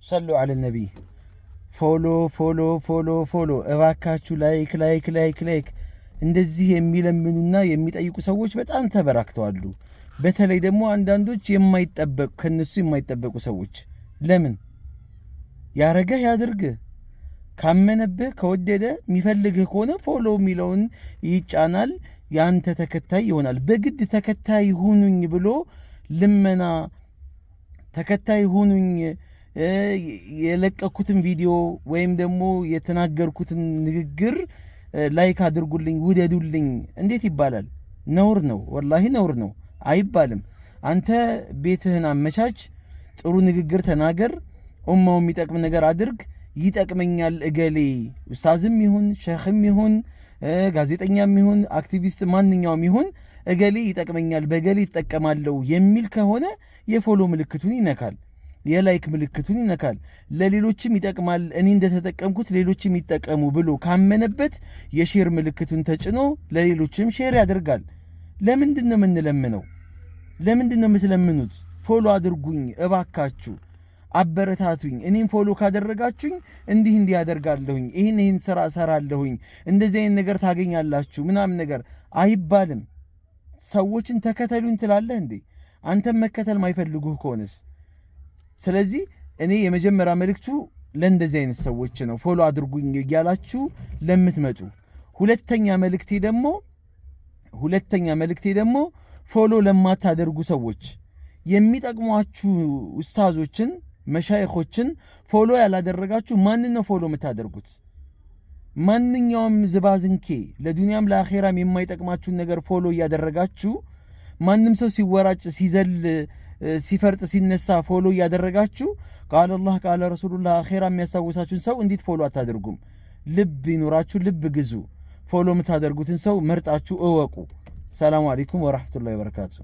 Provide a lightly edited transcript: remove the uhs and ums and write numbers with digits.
ሰሉ አለ ነቢይ። ፎሎ ፎሎ ፎሎ ፎሎ እባካችሁ ላይክ ላይክ ላይክ ላይክ። እንደዚህ የሚለምኑና የሚጠይቁ ሰዎች በጣም ተበራክተዋሉ። በተለይ ደግሞ አንዳንዶች የማይጠበቁ ከነሱ የማይጠበቁ ሰዎች ለምን ያረገህ ያድርግህ። ካመነብህ ከወደደ የሚፈልግህ ከሆነ ፎሎ የሚለውን ይጫናል፣ ያንተ ተከታይ ይሆናል። በግድ ተከታይ ሁኑኝ ብሎ ልመና ተከታይ ሁኑኝ የለቀኩትን ቪዲዮ ወይም ደግሞ የተናገርኩትን ንግግር ላይክ አድርጉልኝ ውደዱልኝ እንዴት ይባላል? ነውር ነው፣ ወላሂ ነውር ነው፣ አይባልም። አንተ ቤትህን አመቻች፣ ጥሩ ንግግር ተናገር፣ ኡማው የሚጠቅም ነገር አድርግ። ይጠቅመኛል እገሌ ኡስታዝም ይሁን ሸኽም ይሁን ጋዜጠኛም ይሁን አክቲቪስት ማንኛውም ይሁን እገሌ ይጠቅመኛል በገሌ ይጠቀማለሁ የሚል ከሆነ የፎሎ ምልክቱን ይነካል፣ የላይክ ምልክቱን ይነካል። ለሌሎችም ይጠቅማል እኔ እንደተጠቀምኩት ሌሎችም ይጠቀሙ ብሎ ካመነበት የሼር ምልክቱን ተጭኖ ለሌሎችም ሼር ያደርጋል። ለምንድን ነው የምንለምነው? ለምንድን ነው የምትለምኑት? ፎሎ አድርጉኝ እባካችሁ፣ አበረታቱኝ። እኔም ፎሎ ካደረጋችሁኝ እንዲህ እንዲህ ያደርጋለሁኝ፣ ይህን ስራ እሰራለሁኝ፣ እንደዚህ አይነት ነገር ታገኛላችሁ ምናምን ነገር አይባልም። ሰዎችን ተከተሉኝ ትላለህ እንዴ? አንተም መከተል ማይፈልጉህ ከሆነስ? ስለዚህ እኔ የመጀመሪያ መልእክቱ ለእንደዚህ አይነት ሰዎች ነው፣ ፎሎ አድርጉኝ እያላችሁ ለምትመጡ። ሁለተኛ መልእክቴ ደግሞ ፎሎ ለማታደርጉ ሰዎች የሚጠቅሟችሁ ኡስታዞችን መሻይኾችን ፎሎ ያላደረጋችሁ ማንን ነው ፎሎ የምታደርጉት? ማንኛውም ዝባዝንኬ ለዱንያም ለአኼራም የማይጠቅማችሁን ነገር ፎሎ እያደረጋችሁ ማንም ሰው ሲወራጭ ሲዘል ሲፈርጥ ሲነሳ ፎሎ እያደረጋችሁ ቃለ አላህ ቃለ ረሱሉላህ አኼራ የሚያስታውሳችሁን ሰው እንዴት ፎሎ አታደርጉም? ልብ ይኑራችሁ፣ ልብ ግዙ። ፎሎ የምታደርጉትን ሰው መርጣችሁ እወቁ። ሰላሙ አለይኩም ወራህመቱላሂ ወበረካቱ።